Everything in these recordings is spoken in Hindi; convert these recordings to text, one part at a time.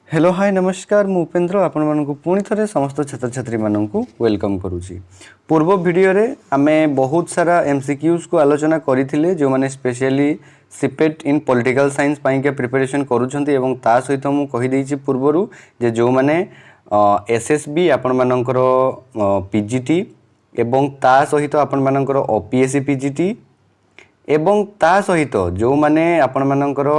हेलो हाय नमस्कार मु उपेन्द्र आपण मानक पुणी थे समस्त छात्र छात्री मानक वेलकम करुच्ची। पूर्व वीडियो रे आमे बहुत सारा एमसीक्यूज को आलोचना करथिले जो माने specially CPET in political science पाई के प्रिपरेशन करूछंती एवं ता सहित मु कहि देछि पूर्वरु जे जो माने एसएसबी आपण मानकर पीजीटी एवं ता सहित आपण मानकर ओपीएससी पीजीटी एवं ता सहित जो माने आपण मानकर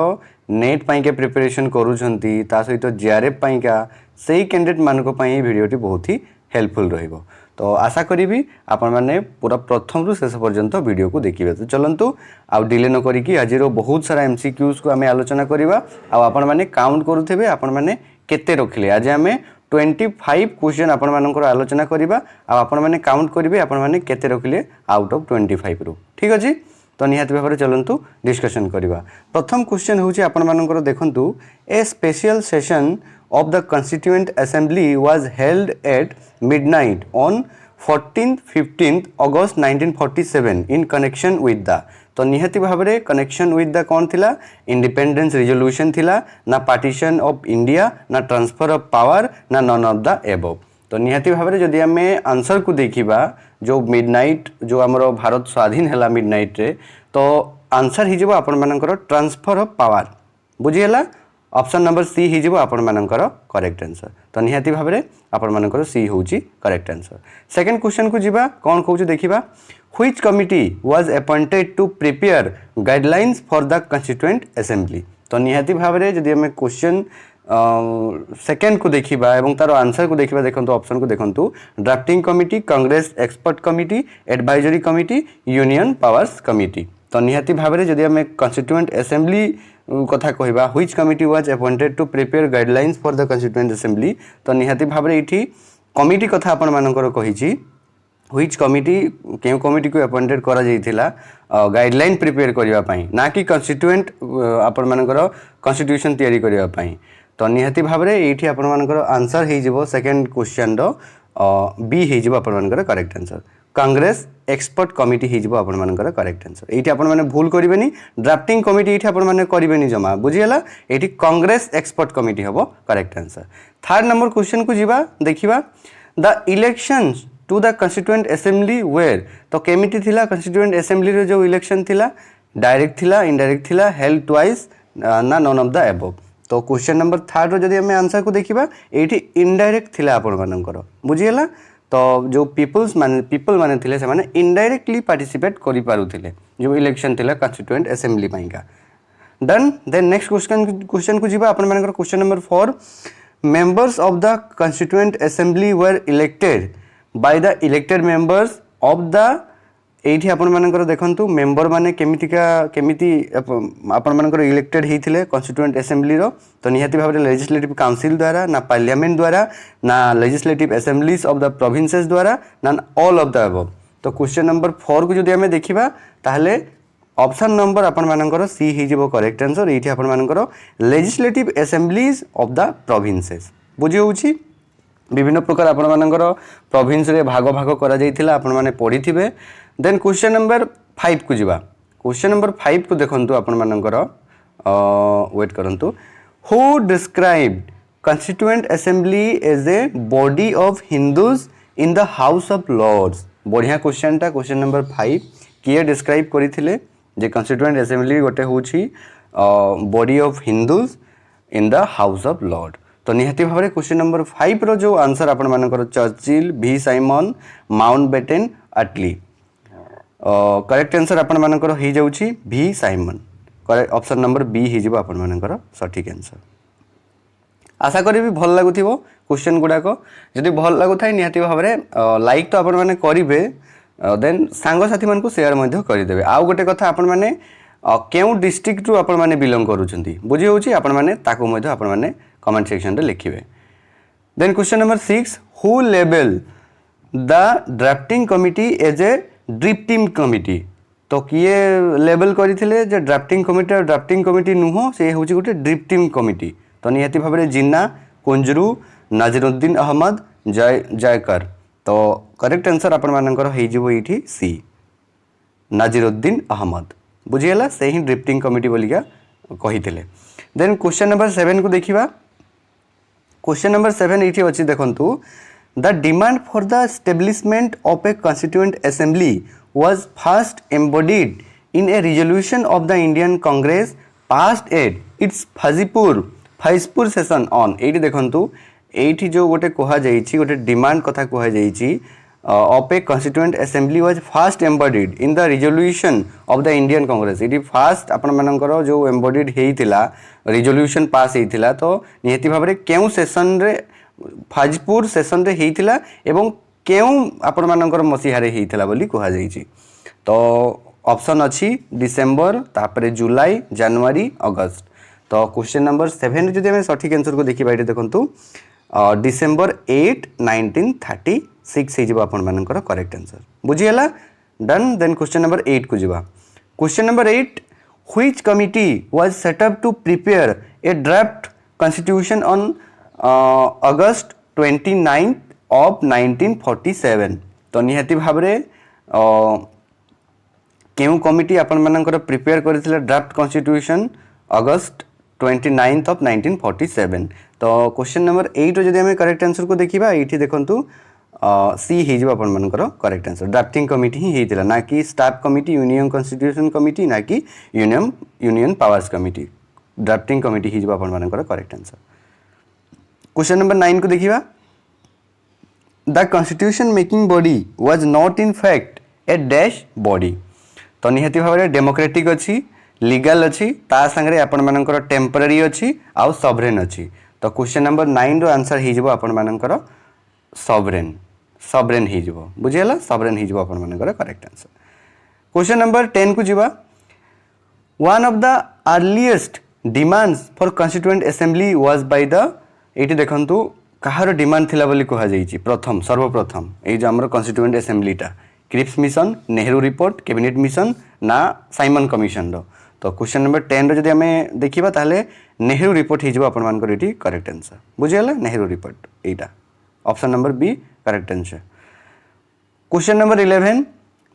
नेट पाई के प्रिपरेशन करूछंती ता सहित जेआरएफ पाई का सही कैंडिडेट मानक पाई वीडियोटी बहुत ही हेल्पफुल रहइबो। तो आशा करी आपण माने पूरा प्रथम रु शेष पर्यंत वीडियो को देखिबे। तो चलंतु आ डिले न करी कि आज बहुत सारा एमसीक्यूज को आमे आलोचना करिबा। आ आपण माने काउंट करूथेबे आपण माने केते रखिले। आज आमे 25 क्वेश्चन आपण मानकर आलोचना करिबा। आ आपण माने काउंट करिवे आपण माने केते रखिले आउट ऑफ 25 रु। ठीक अछि। तो निहाती भाव चलतु डिस्कशन करवा। प्रथम क्वेश्चन हूँ आपण मानकर देखंतु a special session of the constituent assembly was held at midnight on 14-15 August 1947 in connection with the. तो निहाती भाव में कनेक्शन विथ द कौन थिला इंडिपेंडेंस रिजोल्यूशन थिला ना पार्टीशन ऑफ इंडिया ना ट्रांसफर ऑफ पावर ना नन ऑफ द एबव। तो निहाती भाव में जदि आम आंसर को देखा जो मिडनाइट जो आमर भारत स्वाधीन है मिडनाइट रे तो आंसर हो आपण मानकर ट्रांसफर ऑफ पावर बुझीगला। ऑप्शन नंबर सी हो आपण मानकर करेक्ट आंसर। तो निहाती भाव में आपण मानकर सी होची करेक्ट आंसर। सेकंड क्वेश्चन को जीवा कौन कहूँ देखा which committee was appointed to prepare guidelines for the constituent Assembly. तो निहाती भाव में जदि आम क्वेश्चन सेकेंड को देखा एवं तार आंसर को देखा देखो ऑप्शन को देखो drafting committee Congress expert committee advisory committee union powers committee. तो निहाती भाव में जदि आम कॉन्स्टिट्यूएंट असेंबली कथा कहवा which committee was appointed to prepare guidelines for the constituent Assembly. तो निहाती भाव में ये कमिटी कथा आपण मानकर कही व्हिच कमिटी क्यों कमिटी को अपॉइंटेड करा जाइथिला गाइडलाइन प्रिपेयर करिवा पई ना कि कॉन्स्टिट्यूएंट आपण मानकर कॉन्स्टिट्यूशन तैयारी करिवा पई। तो निहाती भाव में ये आपण मानकर आंसर हो सेकेंड क्वेश्चन बी हो आपण मानकर correct answer Congress expert committee हो आपण मानकर करेक्ट आंसर। ये आपण माने भूल करिवेनी ड्राफ्टिंग कमिटी ये आपण माने करिवेनी जमा बुझीगला। ये कांग्रेस एक्सपर्ट कमिटी हम correct answer. Third number question को जीवा देखिबा the elections to the constituent Assembly were. तो केमिटी थिला कॉन्स्टिट्यूएंट असेंबली रे जो इलेक्शन थिला डायरेक्ट थिला इनडायरेक्ट थिला हेल्ड ट्वाइस ना नन ऑफ द एबव। तो क्वेश्चन नंबर थर्ड रो जदि आम आंसर को देखा ये इनडायरेक्ट थिला आपण मानकर बुझीगला। तो जो पीपल माने थिले से माने इनडायरेक्टली पार्टिसिपेट करि पारुथिले जो इलेक्शन थिला कॉन्स्टिट्यूएंट असेंबली पाइका डन। देन नेक्स्ट क्वेश्चन को जीवा आपण मानकर question number 4 members of the constituent assembly were elected by the elected members of the. एठी आपण मानकर देखंतु मेंबर माने केमिति आपण मानकर इलेक्टेड हेथिले कॉन्स्टिट्यूएंट असेंबली रो। तो निहाती भाव लेजिस्लेटिव काउंसिल द्वारा ना पार्लियामेंट द्वारा ना legislative assemblies of the provinces द्वारा ना ऑल ऑफ द अबव। तो क्वेश्चन नंबर 4 को जदि हमें देखिबा ताहले ऑप्शन नंबर आपण मानकर सी हिजिबो करेक्ट आंसर। एठी आपण मानकर legislative assemblies of the provinces बुझी होउची विभिन्न प्रकार आपण मानकर प्रोविंस रे भाग भाग करा जाइथिला आपण माने पढी थिबे। देन क्वेश्चन नंबर 5 को जीवा क्वेश्चन नंबर 5 को देखंतु आपण मानकर वेट करंतु who described Constituent Assembly as a body of Hindus in the House of Lords. बढ़िया क्वेश्चन टा क्वेश्चन नंबर 5 किए डिस्क्राइब करिथिले जे कॉन्स्टिट्यूएंट असेंबली गोटे होची body of Hindus in the House of Lord. तो निहाती भाव में क्वेश्चन नंबर 5 रो जो आंसर आपण मानकर चर्चिल भी Simon Mountbatten Attlee correct answer आपण मानकर हो जाउची भी Simon correct option number B हो जिवो आपण मानकर सठिक आंसर। आशा करी भी भल लागुथिबो क्वेश्चन गुडाको जदि भल लागुथाय निहाती भाव में लाइक तो आपण माने करिवे देन सांग साथी मान को शेयर मध्य करि देबे। आ गोटे कथा आपण माने केउ डिस्ट्रिक्ट रु आपण माने बिलोंग करूछंती बुझी होउची आपण माने ताको मध्य आपण माने कमेंट सेक्शन रे लिखिबे। Then question number 6 who label the drafting committee as a drifting committee. तो किए लेबल करथिले जे ड्राफ्टिंग कमिटी नुहो से होची गोटे ड्रिफ्टिंग कमिटी। तो निहाती भाव में जिन्ना कुंजरू नाजिरुद्दीन अहमद जयकर। तो करेक्ट आंसर आपण मानकर हो जिवो एठी सी नाजिरुद्दीन अहमद बुझीगला से ही ड्रिफ्टिंग कमिटी बोलिका कहिथिले। देन क्वेश्चन नंबर 7 को देखिबा क्वेश्चन नंबर 7 ये अच्छी देखु the demand for the establishment of a constituent assembly was first embodied in a resolution of the Indian Congress passed at its Faizpur session on ये देखु ये जो गोटे कहुई गोटे डिमांड कथा कहुई of a constituent assembly was first embodied in the resolution of the Indian Congress ये फास्ट आपण मानकर जो एम्बॉडीड होता रिजोल्यूशन पास होता तो निहती भाव में क्यों सेशन रे फाजपुर सेशन रे होता एवं क्यों आपण मानकर मसीहार होता बोली कहुई तो ऑप्शन अच्छी डिसेम्बर तापर जुलाई जनवरी अगस्त तो क्वेश्चन नंबर 7 जब आम सठिक आंसर को देखा ये देखूँ डिसेम्बर 8 1936 हो आपण मानकर करेक्ट आंसर बुझीगला डन देन क्वेश्चन नंबर 8 को जीवा question number 8 which committee was set up to prepare a draft constitution on August 29 of 1947 तो निहाती भाव में केउ कमिटी आपण मानकर प्रिपेयर करथिला ड्राफ्ट कॉन्स्टिट्यूशन अगस्त 29 ऑफ 1947 तो क्वेश्चन नंबर 8 जब आम करेक्ट आंसर को देखा ये देखु सी हो करेक्ट आंसर ड्राफ्टिंग कमिटी ही होता ना कि staff committee union constitution committee ना कि union powers committee drafting committee हो करेक्ट आंसर क्वेश्चन नंबर 9 को देखा the constitution making body was not in fact A dash body तो निहाती भाव में डेमोक्रेटिक अच्छी लीगल अच्छी ता संगे आपण मानकर टेम्पररी अच्छी आउ सॉवरेन अच्छी तो क्वेश्चन नंबर 9 रो आंसर हो आपण मानकर सॉवरेन हो बुझीगला सॉवरेन हो आपण मानकर करेक्ट आंसर क्वेश्चन नंबर 10 को जीवा one of the earliest demands for constituent assembly was by the ये देखंतु कहार डिमांड थिला बोली कहुई प्रथम सर्वप्रथम ये जो आमर कॉन्स्टिट्यूएंट असेंबलीटा Cripps mission Nehru report cabinet mission ना साइमन कमिशन रो तो क्वेश्चन नंबर 10 जब आम देखा ताहले नेहरू रिपोर्ट हो करेक्ट आंसर बुझीगला नेहरू रिपोर्ट यहाँ option number B correct answer question number 11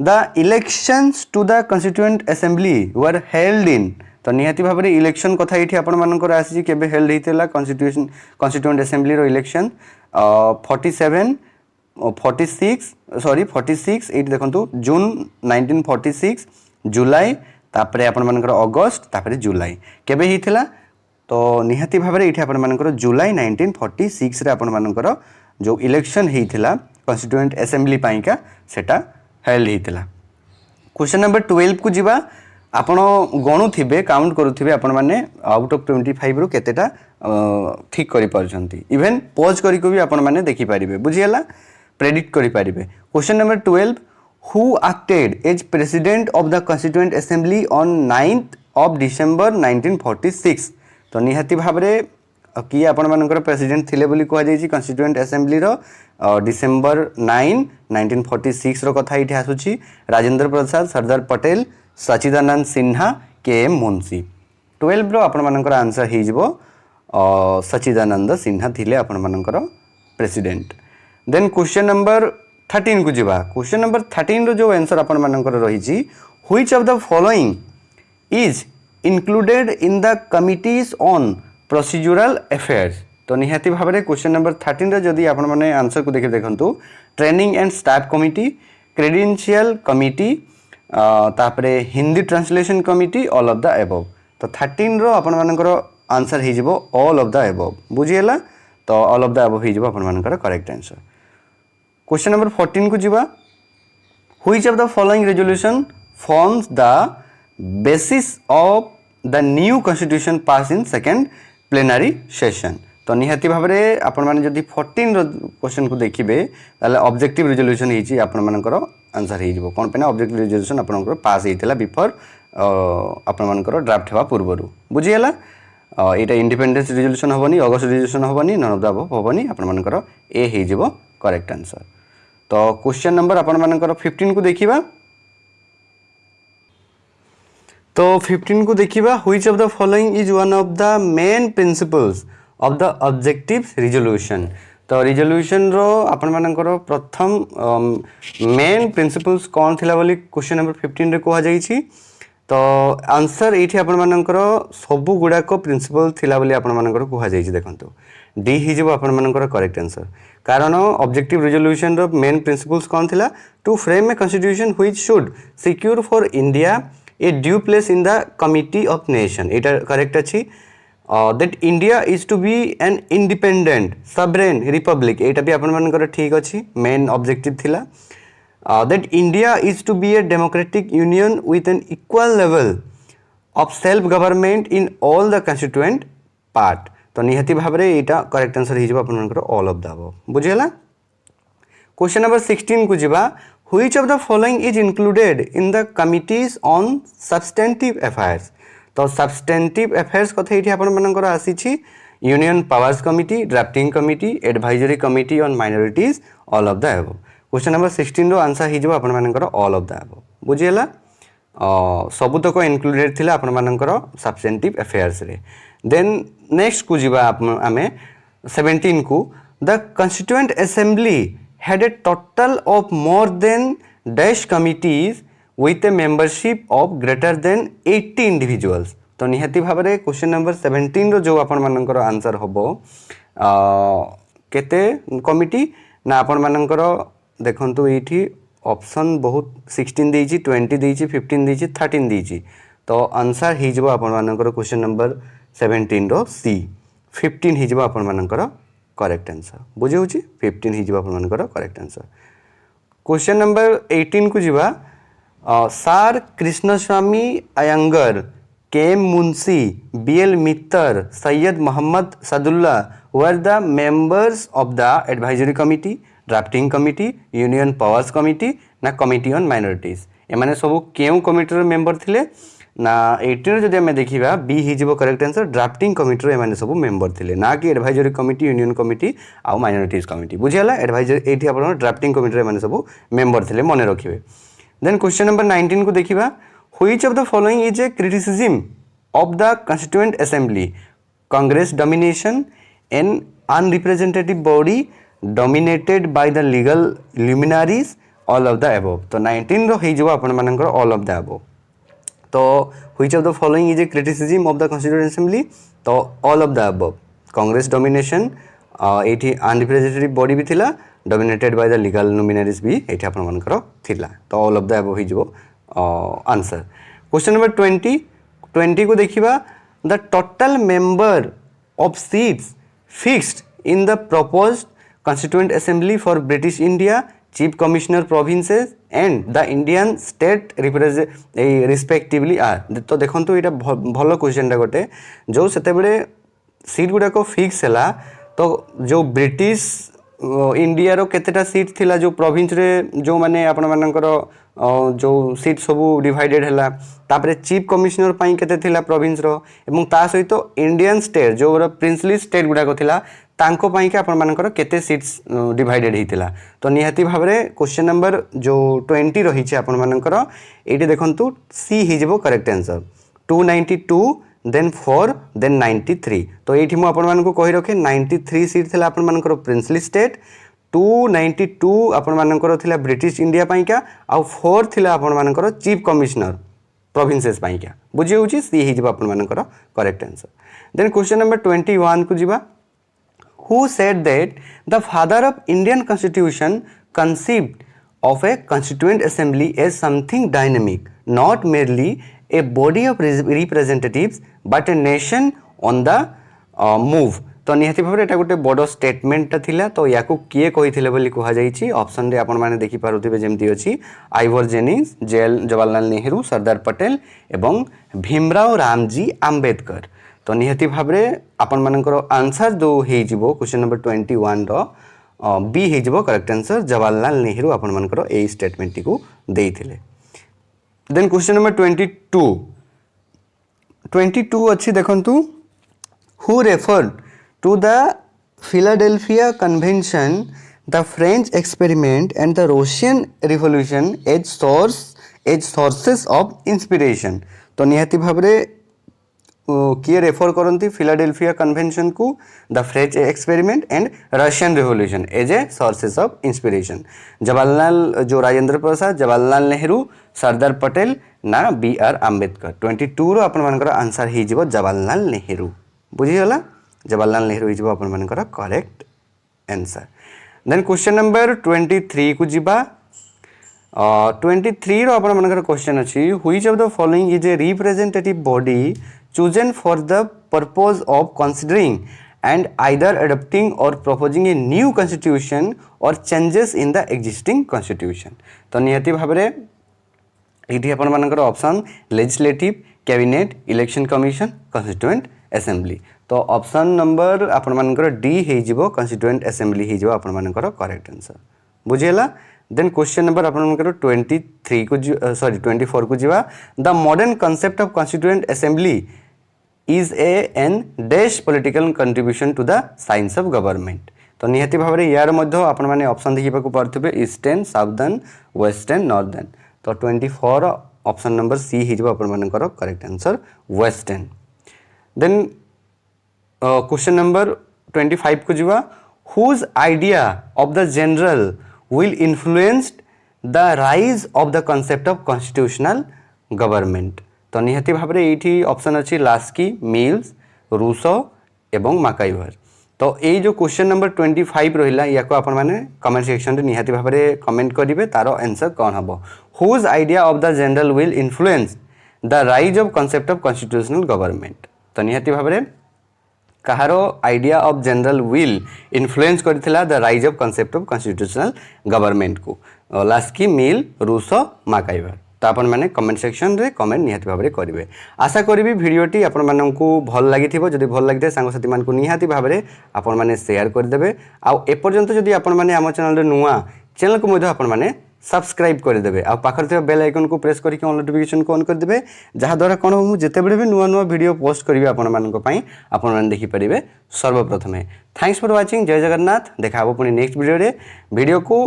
the elections to the constituent assembly were held in तो निहाती भाव में इलेक्शन कथा ये आपर आसी केबे हेल्ड होता कॉन्स्टिट्यूएंट असेंबली रो इलेक्शन 46 ये देखो जून 1946 जुलाई तापरे आपण मानकर अगस्त तापरे जुलाई केबे हिथिला तो निहाती भाव में ये आपर जुलाई 1946 रे आपण मानकर जो इलेक्शन होता कॉन्स्टिट्यूएंट असेंबली पाइका सेटा हेल्ड होता क्वेश्चन नंबर 12 को जीवा आपण गणुथिबे काउंट करुथिबे आपण माने आउट ऑफ 25 रो केतेटा ठीक करि परछंती इवन पॉज करिको भी आपण माने देखि परिबे बुझियला प्रेडिक्ट करि परिबे question number 12 who acted as president of the constituent assembly on 9th of December 1946 तो निहाती भाव में किए आपण मानकर प्रेसिडेंट थिले बोली कह जाई कॉन्स्टिट्यूएंट असेंबली रो डिसेम्बर 9 1946 रो कथा इठी आसुची राजेंद्र प्रसाद सरदार पटेल सचिदानंद सिन्हा के एम मुंशी 12 रो आपण मानकर आंसर ही जिवो सचिदानंद सिन्हा थिले आपण मानकर प्रेसिडेंट देन क्वेश्चन नंबर 13 को जीवा क्वेश्चन नंबर 13 रो जो आंसर आपण मानकर रही which of the following is included in the committees on procedural affairs तो निहाती भाव में क्वेश्चन नंबर 13 जदि आपण माने आंसर को देखि देखंतु training and staff committee credential committee तापरे Hindi translation committee all of the above तो 13 रो आपण मानकर आंसर ही जिवो ऑल ऑफ द अबव बुझियला तो ऑल ऑफ द अबव ही जिवो आपण मानकर करेक्ट आंसर क्वेश्चन नंबर 14 को जीवा which of the following resolution forms the basis of the new constitution pass in second plenary session तो निहाती भाव में आपण माने जदि 14 रो क्वेश्चन को देखिबे ताले ऑब्जेक्टिव रेजोल्यूशन हिची आपण मानकर आंसर ही जिवो कोन पे ऑब्जेक्टिव रेजोल्यूशन आपनकर पास हेतिला बिफोर आपण मानकर ड्राफ्ट हेबा पूर्वरु बुझियला एटा इंडिपेंडेंस रेजोल्यूशन होबनी अगस्त रेजोल्यूशन होबनी नन ऑफ द अबव होबनी आपण मानकर ए ही जिवो करेक्ट आंसर तो क्वेश्चन नंबर आपण मानकर 15 को देखिबा तो 15 को देखिबा which of the following is one of the main principles of the objective resolution तो रिजोल्यूशन रो आपण मानकर प्रथम मेन प्रिंसिपल्स कौन थिला बोली क्वेश्चन नंबर 15 रे कहा जाई छी तो आंसर ये आपर सबू गुड़ाक प्रिंसिपल थिला बोली आपण मानकर कुहा जायछि देखंतु डी ही जब आपण मानकर करेक्ट आंसर कारण ऑब्जेक्टिव रिजोल्यूशन रो मेन प्रिंसिपल्स कौन थिला to frame a constitution which should secure for India a due place in the committee of nation एटा करेक्ट अछि that India is to be an independent sovereign republic एटा भी आपण मानकर ठीक अछि मेन ऑब्जेक्टिव थिला that India is to be a democratic union with an equal level of self government in all the constituent part तो निहाती भाव में यहाँ करेक्ट आंसर हो ऑल ऑफ द अबव बुझीगला। क्वेश्चन नंबर 16 को जीवा which of the following is included in the committees on substantive affairs तो सब्सटेंटिव अफेयर्स कथा ये आपंकर आसी union powers committee drafting committee advisory committee on minorities all of the above question number 16 रो आंसर हिजो आपण मानकर ऑल ऑफ द अबव बुझीगला सबुतक इनक्लूडेड थिला आपण मानकर सब्सटेंटिव अफेयर्स रे। देन नेक्स्ट को जीवा आमे 17 को the constituent assembly had a total of more than dash committees with A membership of greater than 80 individuals तो निहाती भाव में क्वेश्चन नंबर 17 रो जो आपण मानकर आंसर हबो केते कमिटी ना आपण मानकर देखंतु एठी ऑप्शन बहुत 16 देछि 20 देछि 15 देछि 13 देछि तो आंसर हि जबो आपण मानकर क्वेश्चन नंबर 17 रो सी 15 हि जबो आपण मानकर करेक्ट आंसर बुझे होछि 15 हि जबो आपण मानकर करेक्ट आंसर। क्वेश्चन नंबर 18 को जीवा सार Krishnaswami Ayyangar K Munshi BL Mitter Syed Mohammad Saadulla were the members of the advisory committee drafting committee union powers committee ना कमिटी ऑन माइनॉरिटीज एमाने सब केउ कमिटी रो मेंबर थिले ना 18 जदि हमें देखिबा बी हि जिवो करेक्ट आंसर ड्राफ्टिंग कमिटी रो एमाने सब मेंबर थिले ना कि एडवाइजरी कमिटी यूनियन कमिटी आ माइनॉरिटीज कमिटी बुझियाला एडवाइजरी एठी आपण ड्राफ्टिंग कमिटी रो एमाने सब मेंबर थिले मने रखिबे। देन क्वेश्चन नंबर 19 को देखिबा which of the following is a criticism of the constituent assembly Congress domination an unrepresentative body dominated by the legal luminaries all of the above तो 19 रो हे जो आपण मानकर all of the above तो which of the following is a criticism of the constituent assembly तो all of the above Congress domination एठी अनरिप्रेजेंटेटिव बॉडी भी थिला dominated by the legal luminaries भी एठी आपण मानकर थिला तो all of the above हे जो आंसर। क्वेश्चन नंबर 20 को देखिबा the total member of seats fixed in the proposed Constituent Assembly for British India, Chief Commissioner Provinces and the Indian State respectively are तो देखंतु एटा भलो क्वेश्चन टा गोटे जो सेते बेले सीट गुडा को फिक्स हैला तो जो ब्रिटिश इंडिया रो केतेटा सीट थिला जो प्रोविंस रे जो माने आपण मानकर जो सीट सबू डिवाइडेड हैला तापरे चीफ कमिश्नर पाई केते थिला प्रोविंस रो एवं ता सहित इंडियन स्टेट जो प्रिंसली स्टेट गुडा को थिला तांको पाई के आपण मानकर केते सीट्स डिवाइडेड हितिला तो निहाती भाव में क्वेश्चन नंबर जो 20 रही छे आपण मानकर एटी देखंतु सी हि जेबो करेक्ट आंसर 292 देन 4 देन 93 तो एठी मु आपण मानको कहि रखे 93 सीट थिला आपण मानकर प्रिंसली स्टेट 292 आपण मानकर थिला ब्रिटिश इंडिया पाई का आ 4 थिला आपण मानकर चीफ कमिश्नर प्रोविंसेस पाई का बुझी होची सी हि जेबो आपण मानकर correct answer. Then question number 21 को जीवा who said that the father of Indian Constitution conceived of a constituent assembly as something dynamic, not merely a body of representatives but a nation on the move तो निहाती भाव एटा गोटे बड़ स्टेटमेंट थिला तो याकू किए कहिथिले बोली कहा जाईछि ऑप्शन रे आपण माने देखि पारुथिबे जेमति अछि Ivor Jennings JL Jawaharlal Nehru Sardar Patel एवं भीमराव रामजी आंबेडकर तो निहाती भाव में आपण मानकर आंसर जो हे जिवो क्वेश्चन नंबर 21 रो बी हे जिवो करेक्ट आंसर जवाहरलाल नेहरू आपण मानकर ए स्टेटमेंट को देइथिले। देन क्वेश्चन नंबर 22 अच्छी देखंतु who referred to the Philadelphia convention the French experiment and the Russian revolution as sources of inspiration तो निहाती भाव में किए रेफर करती फिलाडेल्फिया कन्वेंशन को the French experiment and Russian revolution as a sources of inspiration Jawaharlal जो राजेंद्र प्रसाद जवाहरलाल नेहरू सरदार पटेल ना बी आर आंबेडकर 22 रो अपन मानकर आंसर ही जीवो जवाहरलाल नेहरू बुझीगला जवाहरलाल नेहरू ही जीवो अपन मानकर correct answer then question number 23 को जीवा 23 रो अपन मानकर क्वेश्चन अछि which of the following is a representative body chosen for the purpose of considering and either adopting or proposing a new constitution or changes in the existing constitution तो निहति भाबरे एठी अपन मानकर option legislative cabinet election commission constituent Assembly तो ऑप्शन नंबर अपन मानकर डी हे जिवो कॉन्स्टिट्यूएंट असेंबली हे जिवो अपन मानकर करेक्ट आंसर बुझेला देन क्वेश्चन नंबर अपन मानकर 23 को 24 को जिवा the modern concept of constituent assembly is an dash political contribution to the science of government तो निहति भाबरे यार मध्य आपण माने ऑप्शन देखिबा को परथिबे ईस्टर्न साउदर्न वेस्टर्न नॉर्दर्न तो 24 ऑप्शन नंबर सी हि जबो आपण मानकर correct answer western then question number 25 को जिवा whose idea of the general will influence the rise of the concept of constitutional government तो निहति भाबरे एठी ऑप्शन अछि लास्की मिल्स रूसो एवं माकाइवर तो ए जो क्वेश्चन नंबर 25 रहिला याको आपण माने कमेंट सेक्शन रे निहति भाबरे कमेंट करिवे तारो आंसर कोन हबो whose idea of the general will influence the rise of concept of constitutional government तो निहति भाबरे कहारो idea of general will influence करथिला the rise of concept of constitutional government को लास्की मिल रूसो माकाइवर तो आपण माने कमेंट सेक्शन रे कमेंट निहाती भाबरे करिवे आशा करिवि वीडियोटी आपण माननकु भल लागिथिबो जदि भल लागिथे सांग साथी मानकु निहाती भाबरे आपण माने शेयर कर देबे आ ए पर्यंत जदि आपण माने हम चैनल रे नुवा चैनल को मध्ये आपण माने सब्सक्राइब कर देबे आ पाखर थे बेल आइकन को प्रेस करके ऑन नोटिफिकेशन को ऑन कर देबे जहा द्वारा कोन मु जेते बेले भी नुवा नुवा वीडियो पोस्ट करिवे आपण मानक पई आपण माने देखि परिबे सर्वप्रथमे थैंक्स फॉर वाचिंग जय जगन्नाथ देखाबो पुनी नेक्स्ट वीडियो रे वीडियो को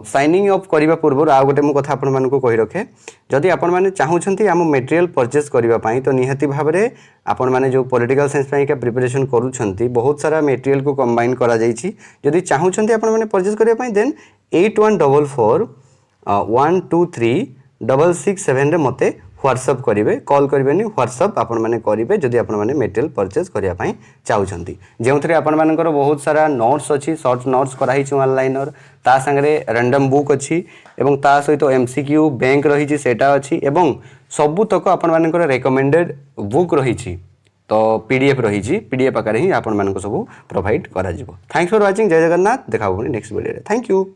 साइनिंग अप करिवा पूर्व आ गोटे मु कथा आपण मानक कहि रखे जदि आपण माने चाहउछंती हम मटेरियल परचेस करिवा पई तो निहाती भाबरे आपण माने जो पॉलिटिकल साइंस पई का प्रिपरेशन करूछंती बहुत सारा मटेरियल को कंबाइन करा जाईची जदि चाहउछंती आपण माने परचेस करिवा पई देन 8144 123 रे मते व्हाट्सएप करिवे कॉल करिवेनी व्हाट्सएप आपण माने करिवे जदि आपण माने मटेरियल परचेस करिया पई चाहउछंती जेउथरे आपण मानकर बहुत सारा नोट्स अछि शॉर्ट नोट्स कराई छु ऑनलाइनर ता संगरे रैंडम बुक अछि एवं ता सहित एमसीक्यू बैंक रही छि सेटा अछि एवं सबु तक आपण मानकर रेकमेंडेड बुक रही छि तो पीडीएफ रही छि पीडीएफ आकार ही आपण मानक सब प्रोवाइड करा जिवो थैंक्स फॉर वाचिंग जय जगन्नाथ देखाबो नेक्स्ट वीडियो रे थैंक यू।